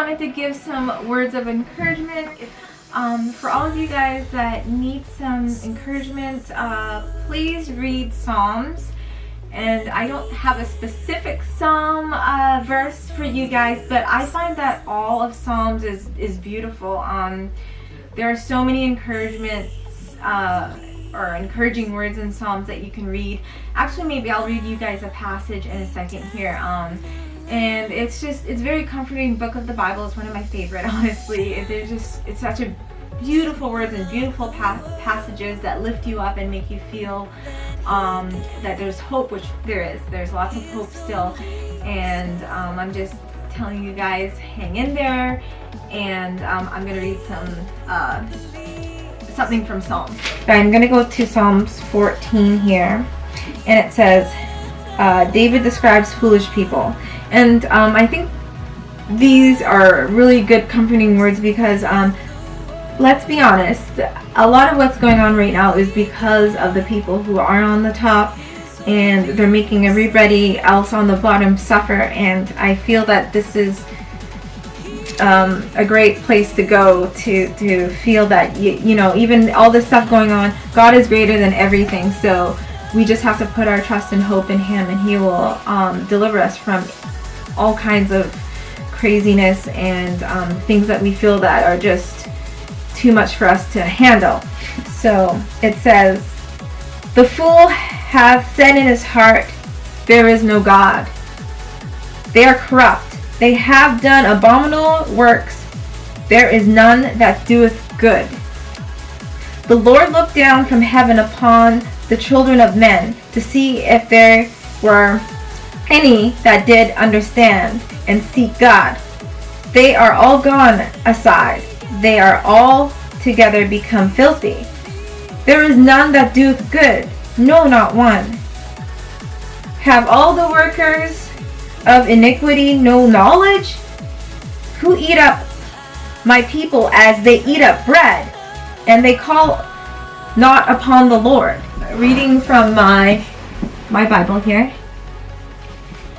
wanted to give some words of encouragement. For all of you guys that need some encouragement, please read Psalms. And I don't have a specific Psalm verse for you guys, but I find that all of Psalms is beautiful. There are so many encouragements or encouraging words in Psalms that you can read. Actually, maybe I'll read you guys a passage in a second here. And it's very comforting book of the Bible. It's one of my favorite, honestly. It's such a beautiful words and beautiful passages that lift you up and make you feel that there's hope, which there is. There's lots of hope still. And I'm just telling you guys, hang in there. And I'm going to read something from Psalms. I'm going to go to Psalms 14 here. And it says, David describes foolish people. And I think these are really good comforting words because let's be honest, a lot of what's going on right now is because of the people who are on the top, and they're making everybody else on the bottom suffer. And I feel that this is a great place to go to feel that you know, even all this stuff going on, God is greater than everything. So we just have to put our trust and hope in Him, and He will deliver us from all kinds of craziness and things that we feel that are just too much for us to handle. So it says, the fool hath said in his heart, there is no God. They are corrupt. They have done abominable works. There is none that doeth good. The Lord looked down from heaven upon the children of men to see if there were any that did understand and seek God. They are all gone aside. They are all together become filthy. There is none that doeth good, no, not one. Have all the workers of iniquity no knowledge? Who eat up my people as they eat up bread, and they call not upon the Lord. Reading from my Bible here.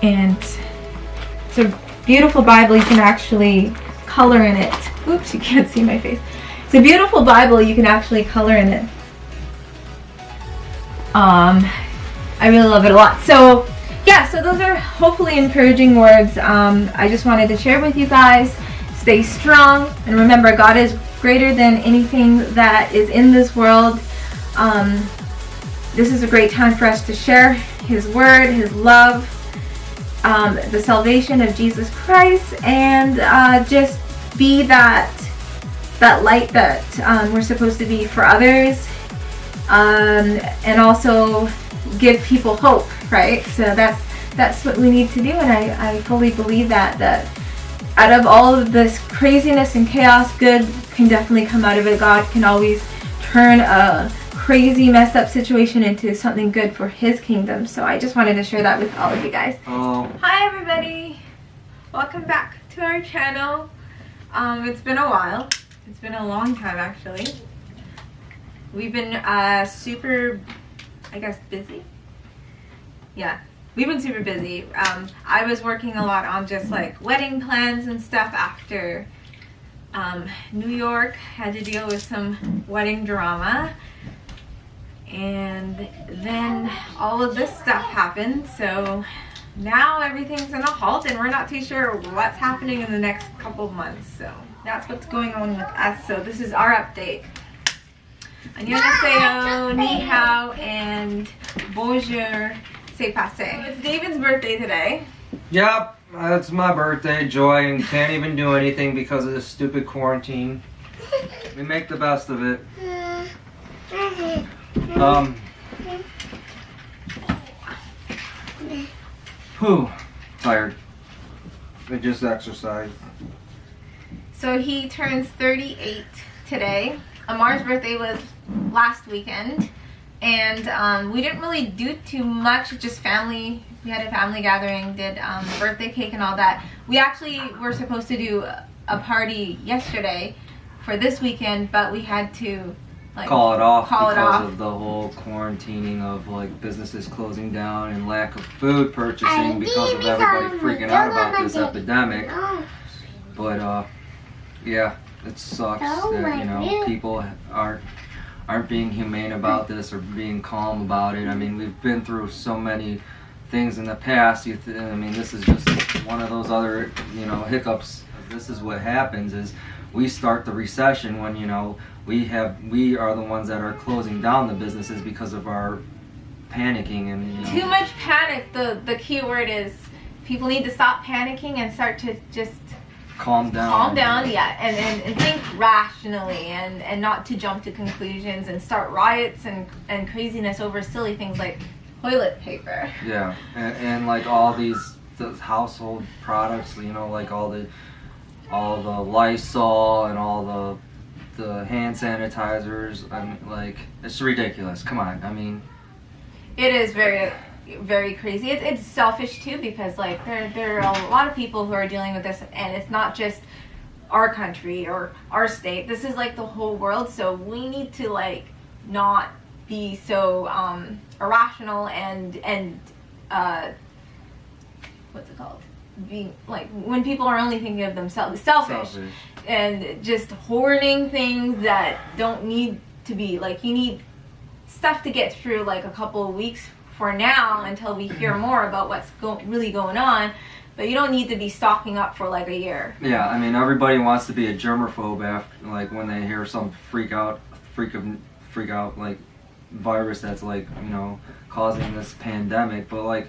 And it's a beautiful Bible. You can actually color in it. Oops, you can't see my face. It's a beautiful Bible. You can actually color in it. I really love it a lot. So yeah, so those are hopefully encouraging words. I just wanted to share with you guys. Stay strong, and remember, God is greater than anything that is in this world. This is a great time for us to share His word, His love, the salvation of Jesus Christ, and just be that light that we're supposed to be for others, and also give people hope, right? So that's what we need to do, and I fully believe that out of all of this craziness and chaos, good can definitely come out of it. God can always turn a crazy, messed up situation into something good for His kingdom. So I just wanted to share that with all of you guys. Hi everybody, welcome back to our channel. It's been a while. It's been a long time actually. We've been super, I guess, busy. Yeah, we've been super busy. I was working a lot on just like wedding plans and stuff after New York. Had to deal with some wedding drama. And then all of this stuff happened, so now everything's in a halt and we're not too sure what's happening in the next couple of months. So that's what's going on with us. So this is our update. Yeoboseyo, ni hao, and bonjour, c'est passé. It's David's birthday today. Yep, that's my birthday, Joy, and can't even do anything because of this stupid quarantine. We make the best of it. Tired. I just exercised. So he turns 38 today. Amar's birthday was last weekend, and we didn't really do too much, just family. We had a family gathering, did birthday cake and all that. We actually were supposed to do a party yesterday for this weekend, but we had to like call it off because of the whole quarantining of like businesses closing down and lack of food purchasing because of everybody freaking out about this epidemic. But yeah, it sucks that, you know, people aren't being humane about this or being calm about it. I mean, we've been through so many things in the past. I mean, this is just one of those other, you know, hiccups. This is what happens is we start the recession when, you know, we are the ones that are closing down the businesses because of our panicking and, you know. Too much panic. The key word is people need to stop panicking and start to just calm down. Calm down, yeah, and think rationally and not to jump to conclusions and start riots and craziness over silly things like toilet paper. Yeah, and like all these household products, you know, like all the Lysol and all the hand sanitizers. I mean, like, it's ridiculous. Come on, I mean. It is very, very crazy. It's selfish too, because like there are a lot of people who are dealing with this, and it's not just our country or our state. This is like the whole world. So we need to like not be so irrational and what's it called? Being like when people are only thinking of themselves, selfish. And just hoarding things that don't need to be. Like, you need stuff to get through like a couple of weeks for now until we hear more about what's really going on, but you don't need to be stocking up for like a year. Yeah, I mean, everybody wants to be a germaphobe after, like, when they hear some freak out like virus that's like, you know, causing this pandemic. But like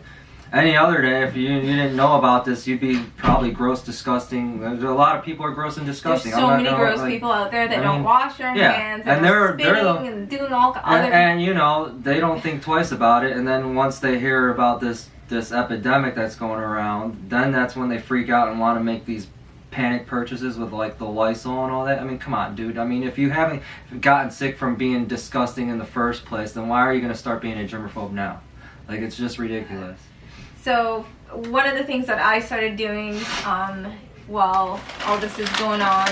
any other day, if you didn't know about this, you'd be probably gross, disgusting. There's a lot of people are gross and disgusting. There's so many gross people out there that don't wash their hands and they're spitting and doing all other. And you know, they don't think twice about it. And then once they hear about this epidemic that's going around, then that's when they freak out and want to make these panic purchases with like the Lysol and all that. I mean, come on, dude. I mean, if you haven't gotten sick from being disgusting in the first place, then why are you going to start being a germaphobe now? Like, it's just ridiculous. So one of the things that I started doing while all this is going on,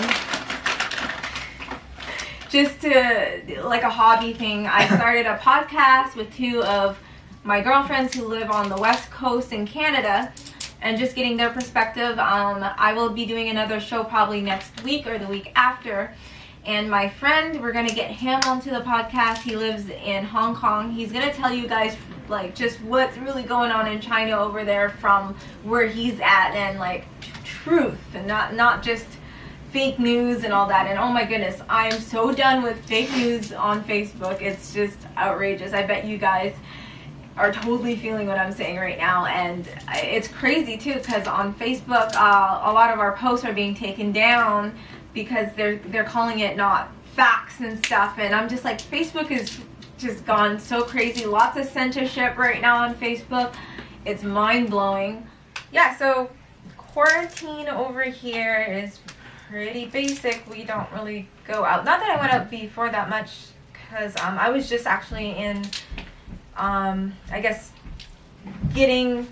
just to like a hobby thing, I started a podcast with two of my girlfriends who live on the West Coast in Canada, and just getting their perspective. I will be doing another show probably next week or the week after. And my friend, we're gonna get him onto the podcast. He lives in Hong Kong. He's gonna tell you guys like just what's really going on in China over there from where he's at, and like truth, and not just fake news and all that. And oh my goodness, I am so done with fake news on Facebook. It's just outrageous. I bet you guys are totally feeling what I'm saying right now, and it's crazy too, because on Facebook a lot of our posts are being taken down because they're calling it not facts and stuff, and I'm just like, Facebook is just gone so crazy. Lots of censorship right now on Facebook. It's mind-blowing. Yeah, so quarantine over here is pretty basic. We don't really go out. Not that I went out before that much, because I was just actually in I guess getting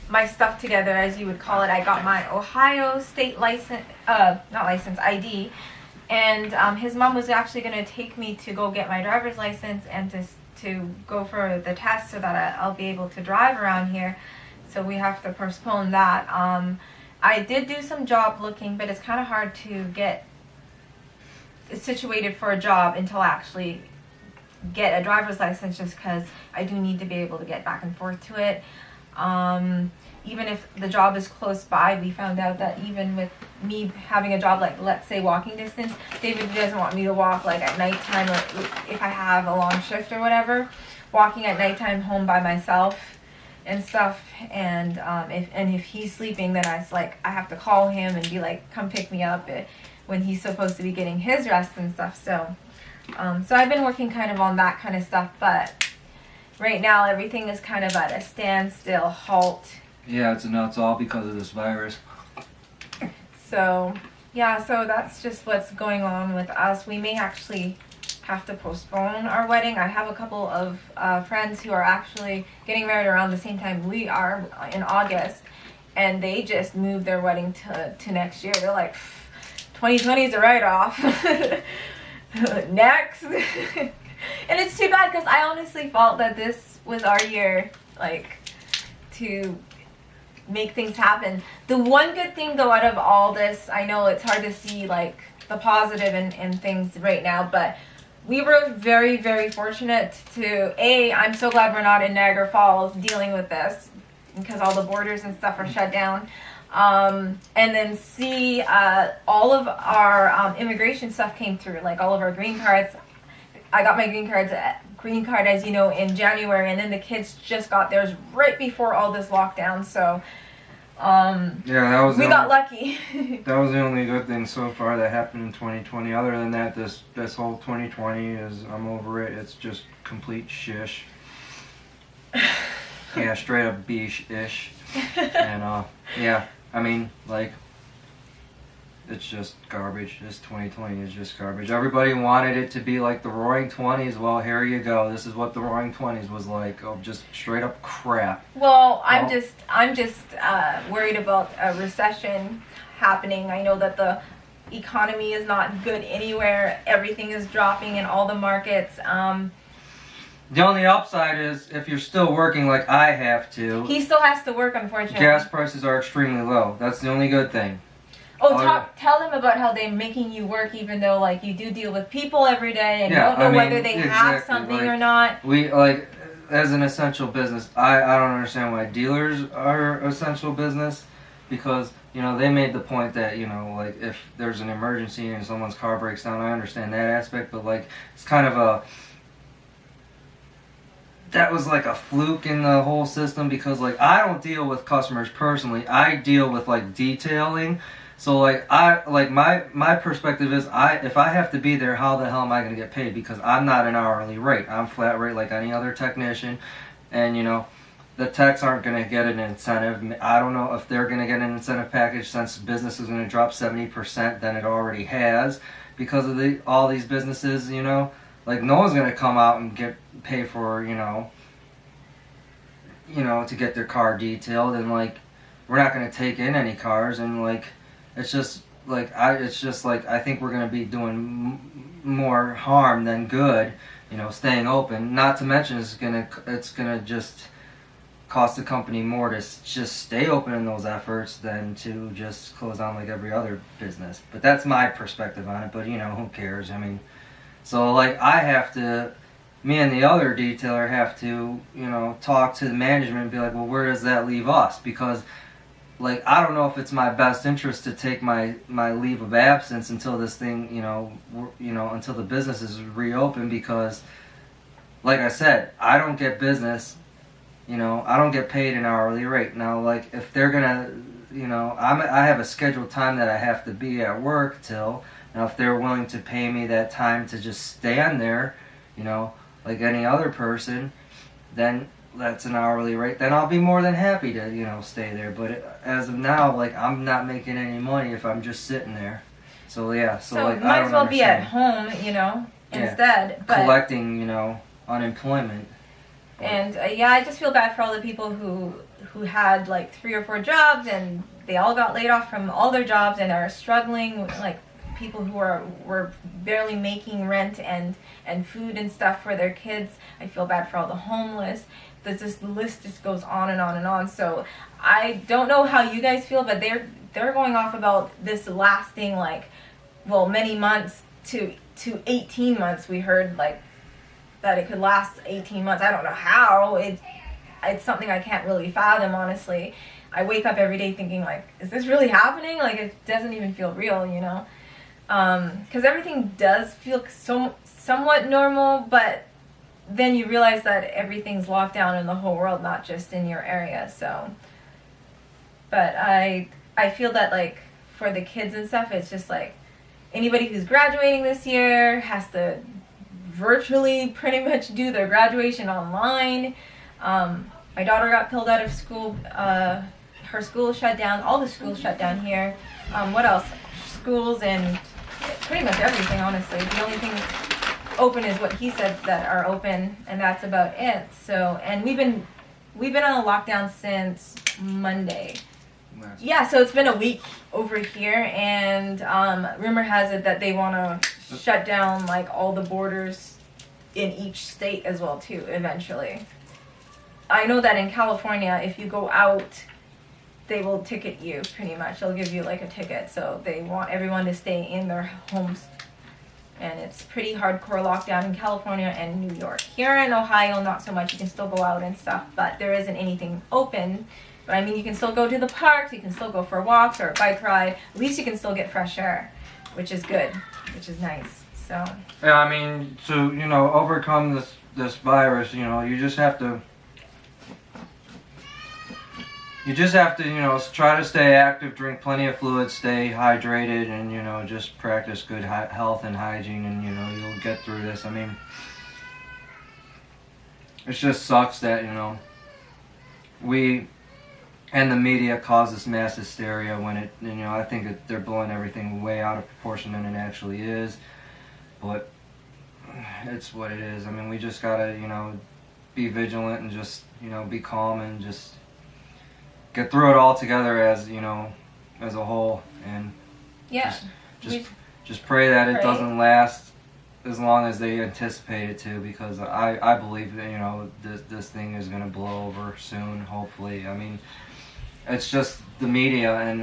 my stuff together, as you would call it. I got my Ohio state license, ID, and his mom was actually going to take me to go get my driver's license and to go for the test so that I'll be able to drive around here. So we have to postpone that. I did do some job looking, but it's kind of hard to get situated for a job until I actually get a driver's license, just because I do need to be able to get back and forth to it. Even if the job is close by, we found out that even with me having a job, like let's say walking distance, David doesn't want me to walk like at nighttime, or if I have a long shift or whatever, walking at nighttime home by myself and stuff. And if he's sleeping, then I have to call him and be like, come pick me up when he's supposed to be getting his rest and stuff. So I've been working kind of on that kind of stuff, but right now everything is kind of at a standstill, halt. Yeah, it's all because of this virus. So yeah, so that's just what's going on with us. We may actually have to postpone our wedding. I have a couple of friends who are actually getting married around the same time we are in August, and they just moved their wedding to next year. They're like, 2020 is a write-off. Next. And it's too bad, because I honestly felt that this was our year, like, to make things happen. The one good thing though out of all this, I know it's hard to see like the positive in things right now, but we were very, very fortunate to, I'm so glad we're not in Niagara Falls dealing with this because all the borders and stuff are shut down. And then C, all of our immigration stuff came through, like all of our green cards. I got my green card, as you know, in January, and then the kids just got theirs right before all this lockdown. So, we got lucky. That was the only good thing so far that happened in 2020. Other than that, this whole 2020 is, I'm over it. It's just complete shish. Yeah, straight up beesh-ish. And yeah, I mean, like, it's just garbage. This 2020 is just garbage. Everybody wanted it to be like the Roaring 20s. Well, here you go. This is what the Roaring 20s was like. Oh, just straight up crap. Well, I'm just worried about a recession happening. I know that the economy is not good anywhere. Everything is dropping in all the markets. The only upside is if you're still working like I have to. He still has to work, unfortunately. Gas prices are extremely low. That's the only good thing. Oh, tell them about how they're making you work, even though like you do deal with people every day, and you don't know whether they have something or not. We like, as an essential business, I don't understand why dealers are essential business, because you know they made the point that you know like if there's an emergency and someone's car breaks down, I understand that aspect, but like it's kind of that was like a fluke in the whole system, because like I don't deal with customers personally. I deal with like detailing. So like my perspective is if I have to be there, how the hell am I going to get paid? Because I'm not an hourly rate. I'm flat rate like any other technician, and you know the techs aren't going to get an incentive. I don't know if they're going to get an incentive package, since business is going to drop 70% than it already has because of all these businesses. You know, like no one's going to come out and pay for you know to get their car detailed, and like we're not going to take in any cars, and like. It's just like I think we're gonna be doing more harm than good, you know, staying open. Not to mention it's gonna just cost the company more to just stay open in those efforts than to just close down like every other business. But that's my perspective on it. But you know, who cares? I mean, so like me and the other detailer have to, you know, talk to the management and be like, well, where does that leave us? Because like, I don't know if it's my best interest to take my leave of absence until this thing, until the business is reopened, because, like I said, I don't get business, I don't get paid an hourly rate. Now, like, if they're gonna, I have a scheduled time that I have to be at work till. Now, if they're willing to pay me that time to just stand there, like any other person, then that's an hourly rate, then I'll be more than happy to, stay there. But as of now, like, I'm not making any money if I'm just sitting there. So, yeah. So like, might I don't as well understand. Be at home, instead. But, collecting, unemployment. And, I just feel bad for all the people who had, like, 3 or 4 jobs, and they all got laid off from all their jobs and are struggling, like, people who were barely making rent and food and stuff for their kids. I feel bad for all the homeless. The list just goes on and on and on. So I don't know how you guys feel, but they're going off about this lasting many months to 18 months. We heard that it could last 18 months. I don't know how. It's something I can't really fathom, honestly. I wake up every day thinking is this really happening? It doesn't even feel real, because everything does feel somewhat normal, but then you realize that everything's locked down in the whole world, not just in your area. So, but I feel that for the kids and stuff, it's just anybody who's graduating this year has to virtually pretty much do their graduation online. My daughter got pulled out of school. Her school shut down. All the schools shut down here. What else? Schools and pretty much everything, honestly. The only thing open is what he said that are open, and that's about it. So, and we've been on a lockdown since Monday. Yeah, so it's been a week over here, and rumor has it that they want to shut down all the borders in each state as well too eventually. I know that in California, if you go out, they will ticket you pretty much. They'll give you like a ticket. So they want everyone to stay in their homes. And it's pretty hardcore lockdown in California and New York. Here in Ohio, not so much. You can still go out and stuff, but there isn't anything open. But I mean, you can still go to the parks, you can still go for walks or a bike ride. At least you can still get fresh air, which is good, which is nice. So yeah, I mean, to overcome this virus, you just have to try to stay active, drink plenty of fluids, stay hydrated, and just practice good health and hygiene, and you'll get through this. I mean, it just sucks that we and the media cause this mass hysteria when it, I think that they're blowing everything way out of proportion than it actually is. But it's what it is. I mean, we just gotta, be vigilant and just, be calm and just get through it all together as, as a whole. And yeah, just pray that it doesn't last as long as they anticipate it to, because I believe that, this thing is gonna blow over soon, hopefully. I mean, it's just the media and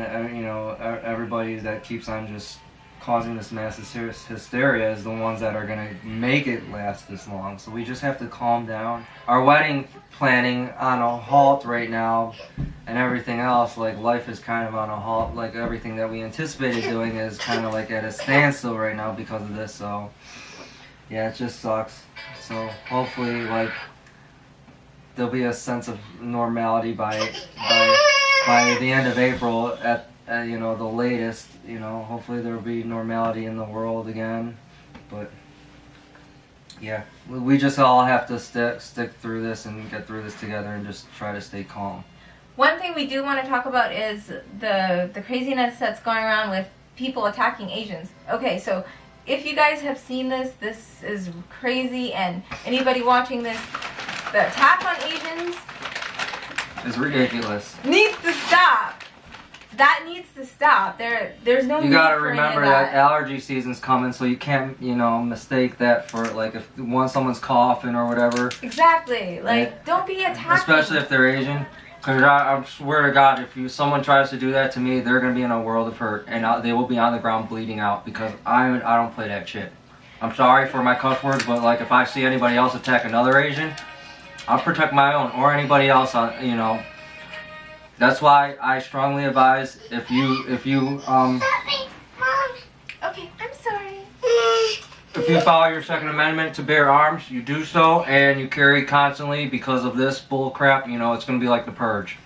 everybody that keeps on just causing this mass hysteria is the ones that are going to make it last this long. So we just have to calm down. Our wedding planning on a halt right now, and everything else, like life is kind of on a halt. Like everything that we anticipated doing is kind of like at a standstill right now because of this. So yeah, it just sucks. So hopefully, like, there'll be a sense of normality by the end of April at the latest. Hopefully there'll be normality in the world again. But yeah, we just all have to stick through this and get through this together and just try to stay calm. one thing we do want to talk about is the craziness that's going around with people attacking Asians. Okay, so if you guys have seen this is crazy, and anybody watching this, the attack on Asians It's ridiculous. needs to stop. That needs to stop. There's no. You gotta remember that allergy season's coming, so you can't, mistake that for like if someone's coughing or whatever. Exactly. Like, don't be attacking. Especially if they're Asian. Cause I swear to God, if someone tries to do that to me, they're gonna be in a world of hurt, and they will be on the ground bleeding out, because I don't play that shit. I'm sorry for my cuss words, but like if I see anybody else attack another Asian, I'll protect my own or anybody else on. That's why I strongly advise if you Mom. Okay, I'm sorry. if you follow your Second Amendment to bear arms, you do so, and you carry constantly because of this bull crap. It's gonna be like the purge.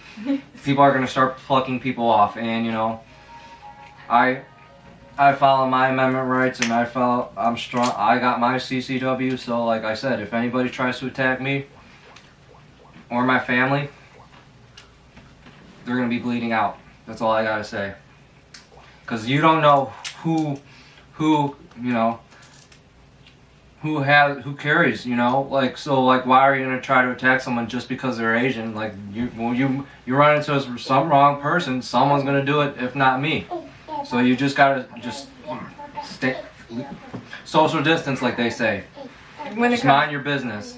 People are gonna start plucking people off, and I follow my amendment rights, and I'm strong. I got my CCW, so like I said, if anybody tries to attack me or my family, they're gonna be bleeding out. That's all I gotta say. Cause you don't know who carries, like, so like why are you gonna try to attack someone just because they're Asian? Like you run into some wrong person, someone's gonna do it, if not me. So you just gotta stay social distance, like they say. Just mind your business.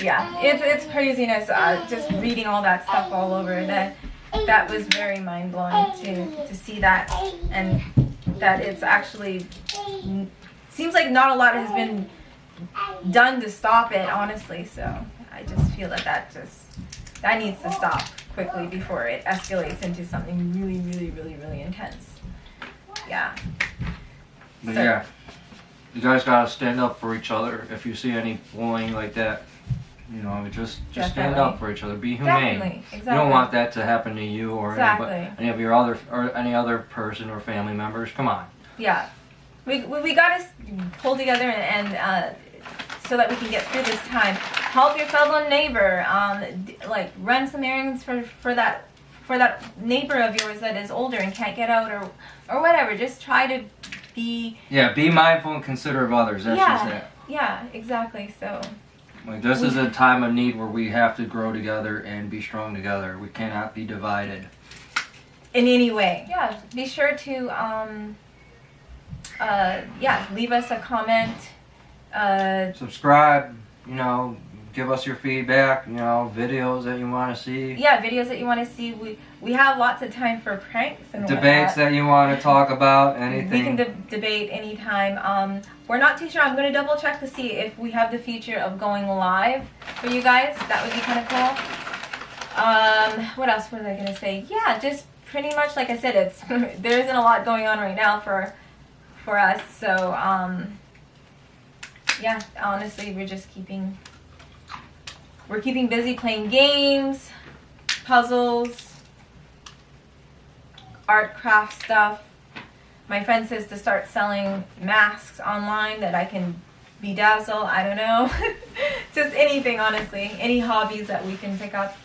Yeah, it's craziness. Just reading all that stuff all over, that was very mind blowing to see that, and that it's actually seems like not a lot has been done to stop it, honestly. So I just feel that needs to stop quickly before it escalates into something really, really, really, really intense. Yeah. But yeah, you guys gotta stand up for each other. If you see any bullying like that, just stand up for each other. Be humane. Definitely. Exactly. You don't want that to happen to you or Exactly. any of your any other person or family members. Come on. Yeah. We gotta pull together and so that we can get through this time. Help your fellow neighbor. Like run some errands for that neighbor of yours that is older and can't get out or whatever. Just try to be. Yeah, be mindful and considerate of others. That's just it. Yeah, exactly. So. Like this is a time of need where we have to grow together and be strong together. We cannot be divided. In any way. Yeah. Be sure to leave us a comment. Subscribe, give us your feedback, you know, videos that you want to see. Yeah, videos that you want to see. We have lots of time for pranks and Debates that you want to talk about, anything. We can debate anytime. We're not too sure. I'm going to double check to see if we have the feature of going live for you guys. That would be kind of cool. What else was I going to say? Yeah, just pretty much like I said, it's there isn't a lot going on right now for us. So, yeah, honestly, we're keeping busy playing games, puzzles, art, craft stuff. My friend says to start selling masks online that I can bedazzle. I don't know. Just anything, honestly. Any hobbies that we can pick up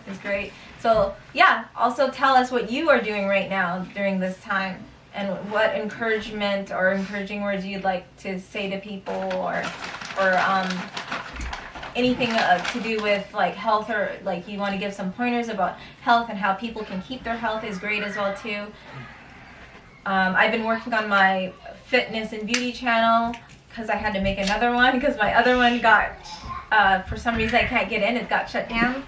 is great. So, yeah, also tell us what you are doing right now during this time and what encouragement or encouraging words you'd like to say to people or anything to do with like health, or like you want to give some pointers about health and how people can keep their health is great as well too. I've been working on my fitness and beauty channel because I had to make another one because my other one got, for some reason I can't get in, it got shut down.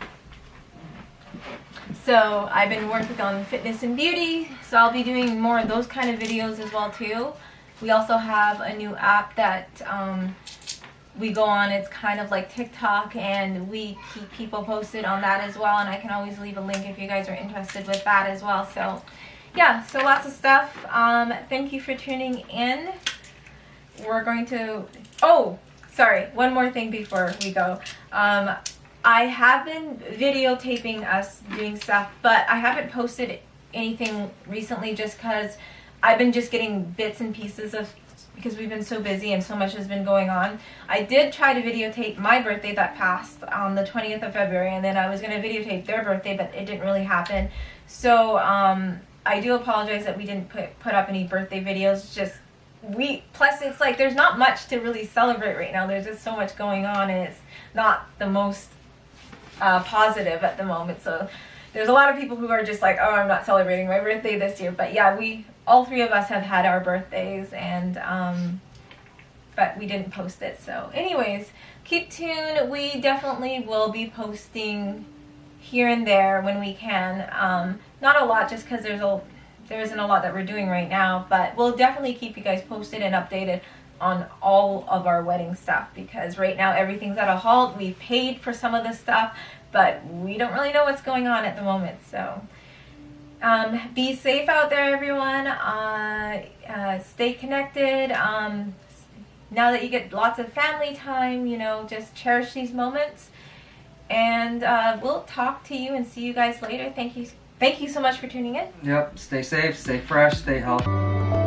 So I've been working on fitness and beauty, so I'll be doing more of those kind of videos as well too. We also have a new app that we go on. It's kind of like TikTok, and we keep people posted on that as well, and I can always leave a link if you guys are interested with that as well. So yeah, so lots of stuff. Thank you for tuning in. We're going to, oh, sorry, one more thing before we go. I have been videotaping us doing stuff, but I haven't posted anything recently just because I've been just getting bits and pieces of, because we've been so busy and so much has been going on. I did try to videotape my birthday that passed on the 20th of February, and then I was going to videotape their birthday, but it didn't really happen. So I do apologize that we didn't put up any birthday videos. Just plus it's like there's not much to really celebrate right now. There's just so much going on, and it's not the most positive at the moment. So there's a lot of people who are just like, oh, I'm not celebrating my birthday this year. But yeah, all three of us have had our birthdays, and but we didn't post it. So anyways, keep tuned. We definitely will be posting here and there when we can. Not a lot, just because there isn't a lot that we're doing right now, but we'll definitely keep you guys posted and updated on all of our wedding stuff, because right now everything's at a halt. We've paid for some of this stuff, but we don't really know what's going on at the moment. So be safe out there, everyone. Stay connected. Now that you get lots of family time, you know, just cherish these moments, and we'll talk to you and see you guys later. Thank you so much for tuning in. Yep, stay safe, stay fresh, stay healthy.